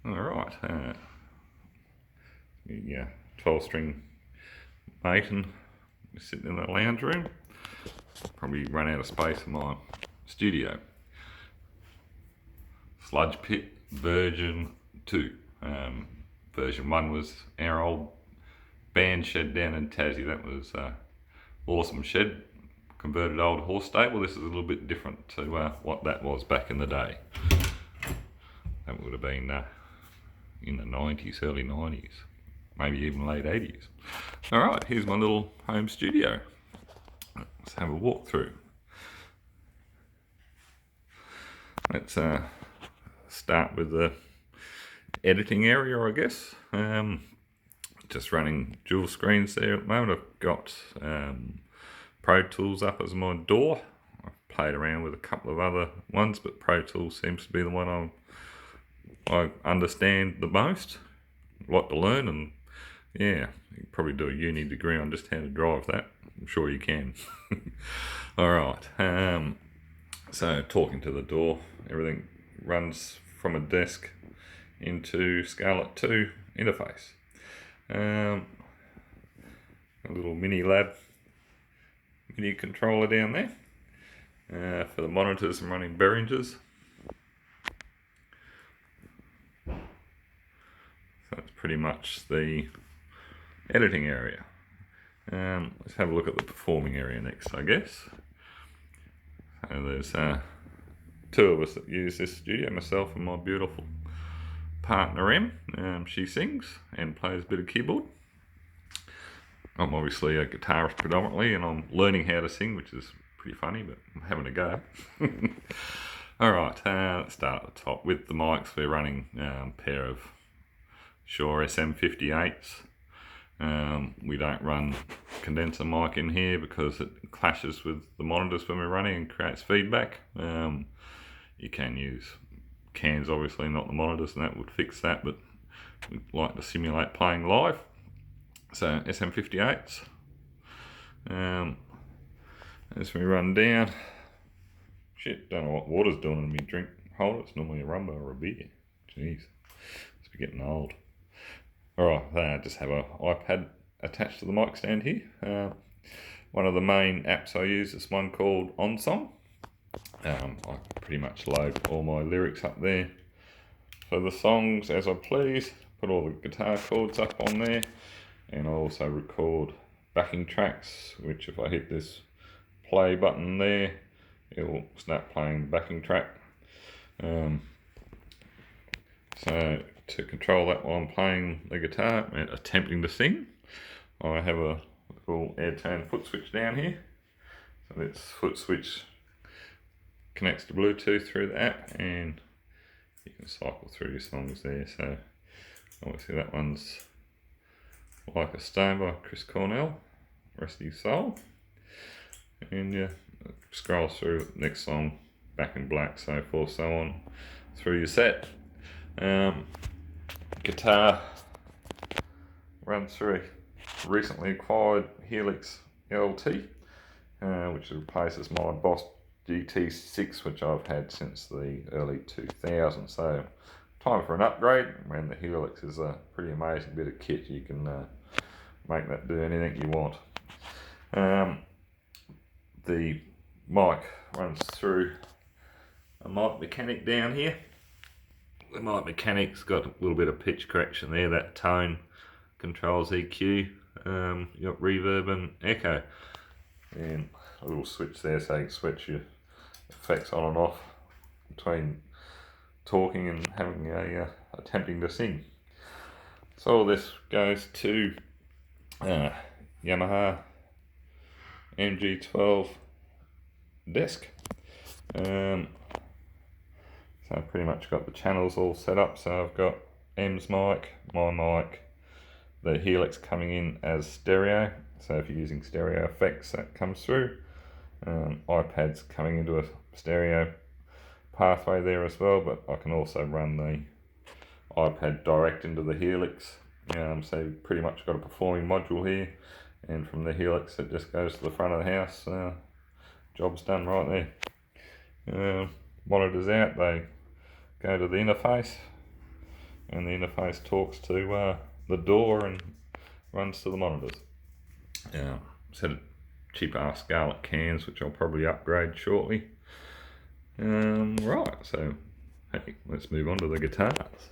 Alright, yeah, 12-string Maton sitting in the lounge room. Probably run out of space in my studio. Sludge Pit version 2. Version 1 was our old band shed down in Tassie. That was awesome shed, converted old horse stable. This is a little bit different to what that was back in the day. That would have been in the 90s, early 90s, maybe even late 80s. Alright, here's my little home studio. Let's have a walk through. Let's start with the editing area, I guess. Just running dual screens there at the moment. I've got Pro Tools up as my DAW. I've played around with a couple of other ones, but Pro Tools seems to be the one I understand the most. A lot to learn, and yeah, you can probably do a uni degree on just how to drive that. I'm sure you can. Alright, so talking to the DAW, everything runs from a desk into Scarlett 2 interface. A little mini lab, mini controller down there. For the monitors, I'm running Behringers. So that's pretty much the editing area. Let's have a look at the performing area next, I guess. So there's two of us that use this studio, myself and my beautiful partner Em. She sings and plays a bit of keyboard. I'm obviously a guitarist predominantly, and I'm learning how to sing, which is pretty funny, but I'm having a go. Alright, let's start at the top. With the mics, we're running a pair of Shure SM58s. We don't run condenser mic in here because it clashes with the monitors when we're running and creates feedback. You can use cans, obviously, not the monitors, and that would fix that, but we like to simulate playing live. So SM58s. As we run down, shit, don't know what water's doing in my drink holder. It's normally a rum or a beer. Jeez, it's getting old. Alright, I just have an iPad attached to the mic stand here. One of the main apps I use is one called OnSong. I pretty much load all my lyrics up there for the songs as I please, put all the guitar chords up on there, and I also record backing tracks, which if I hit this play button there, it will start playing the backing track. So to control that while I'm playing the guitar and attempting to sing, I have a little Airtone foot switch down here. So this foot switch connects to Bluetooth through the app, and you can cycle through your songs there. So obviously that one's Like a Stone by Chris Cornell, rest of his soul. And yeah, scroll through the next song, Back in Black, so forth, so on through your set. Guitar runs through a recently acquired Helix LT, which replaces my Boss GT6, which I've had since the early 2000s. So time for an upgrade, and the Helix is a pretty amazing bit of kit. You can make that do anything you want. The mic runs through a mic mechanic down here. The mic mechanic's got a little bit of pitch correction there. That tone controls EQ. You got reverb and echo, and a little switch there so you can switch your effects on and off between talking and having attempting to sing. So all this goes to Yamaha MG12 desk. So I've pretty much got the channels all set up. So I've got M's mic, my mic, the Helix coming in as stereo. So if you're using stereo effects, that comes through. iPad's coming into a stereo pathway there as well, but I can also run the iPad direct into the Helix. So you've pretty much got a performing module here, and from the Helix it just goes to the front of the house. Job's done right there. Monitors out, they go to the interface, and the interface talks to the DAW and runs to the monitors. Set a cheap ass Scarlett cans, which I'll probably upgrade shortly. Right, so hey, let's move on to the guitars.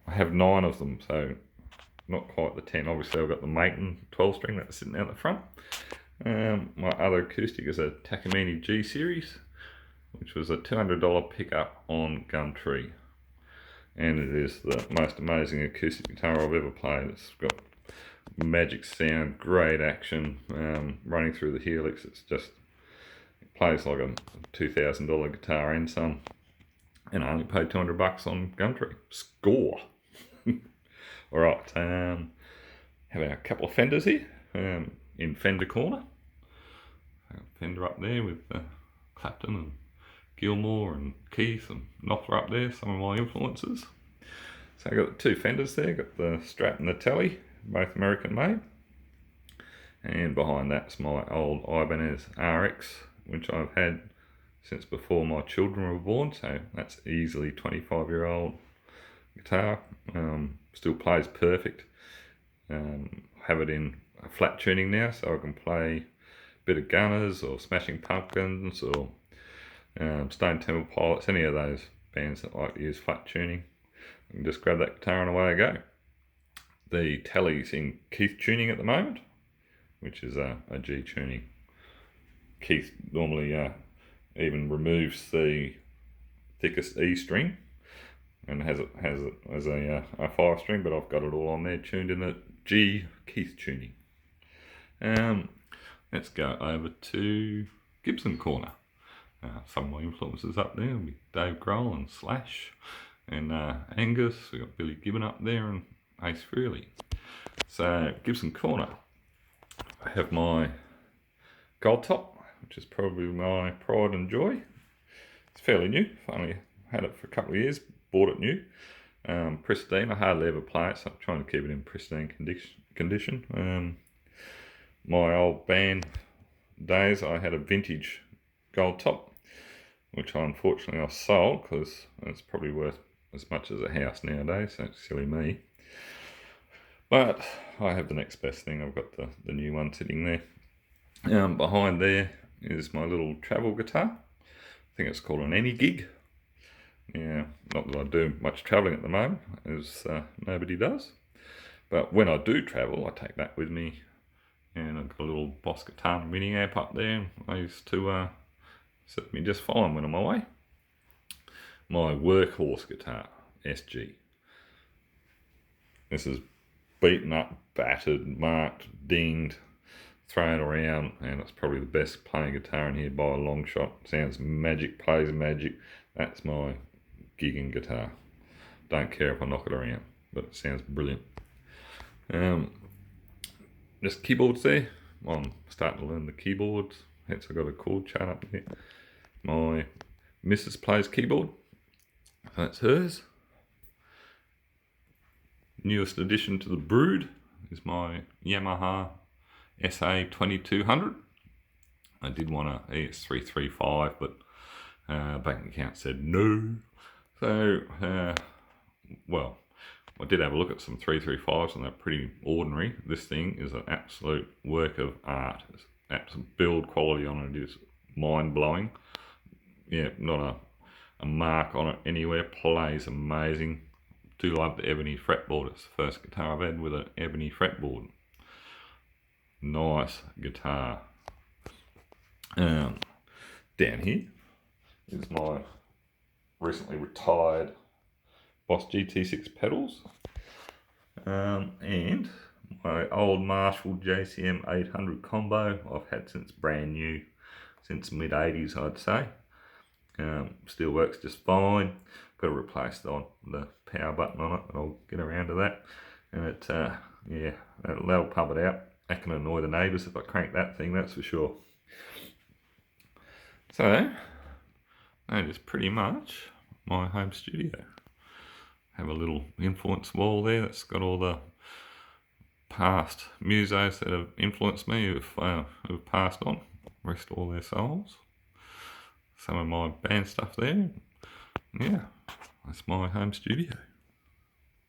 I have 9 of them, so not quite the 10. Obviously I've got the Maton 12 string that's sitting out the front. My other acoustic is a Takamine G series, which was a $200 pickup on Gumtree, and it is the most amazing acoustic guitar I've ever played. It's got magic sound, great action, running through the helix. It plays like a $2,000 guitar and some, and I only paid $200 on Gumtree. Score. Alright, have a couple of Fenders here, in Fender corner. Fender up there with Clapton and Gilmour and Keith and Knopfler up there, some of my influences. So I got 2 Fenders there, got the Strat and the Tele, both American made. And behind that's my old Ibanez RX, which I've had since before my children were born, so that's easily 25-year-old guitar. Still plays perfect. Have it in a flat tuning now, so I can play a bit of Gunners or Smashing Pumpkins or Stone Temple Pilots, any of those bands that like to use flat tuning. I can just grab that guitar and away I go. The Tele's in Keith tuning at the moment, which is a G tuning. Keith normally even removes the thickest E string and has it as a 5 string, but I've got it all on there tuned in the G Keith tuning. Let's go over to Gibson corner. Some of my influences up there will be Dave Grohl and Slash and Angus. We've got Billy Gibbon up there and Ace Frehley. So Gibson corner, I have my Gold Top, which is probably my pride and joy. It's fairly new. I've only had it for a couple of years. Bought it new. Pristine. I hardly ever play it, so I'm trying to keep it in pristine condition. My old band days, I had a vintage Gold Top, which unfortunately I sold because it's probably worth as much as a house nowadays, so it's silly me. But I have the next best thing. I've got the new one sitting there. Behind there is my little travel guitar. I think it's called an Any-Gig. Yeah, not that I do much travelling at the moment, as nobody does. But when I do travel, I take that with me. And I've got a little Boss Guitar mini amp up there. I used to set me just fine when I'm away. My workhorse guitar, SG. This is beaten up, battered, marked, dinged, thrown around, and it's probably the best playing guitar in here by a long shot. Sounds magic, plays magic. That's my gigging guitar. Don't care if I knock it around, but it sounds brilliant. Just keyboards there. I'm starting to learn the keyboards, hence I've got a chord chart up there. My missus plays keyboard, that's hers. Newest addition to the brood is my Yamaha SA2200. I did want a ES335, but bank account said no. So, well, I did have a look at some 335s and they're pretty ordinary. This thing is an absolute work of art. It's absolute build quality on it is mind-blowing. Yeah, not a mark on it anywhere. Plays amazing. Do love the ebony fretboard. It's the first guitar I've had with an ebony fretboard. Nice guitar. Down here is my recently retired Boss GT6 pedals, and my old Marshall JCM 800 combo I've had since brand new, since mid 80s I'd say. Still works just fine. Got to replace the power button on it, but I'll get around to that. And it, yeah, that'll pump it out. That can annoy the neighbours if I crank that thing, that's for sure. So, that is pretty much my home studio. Have a little influence wall there that's got all the past musos that have influenced me, who've passed on, rest all their souls. Some of my band stuff there. Yeah, that's my home studio.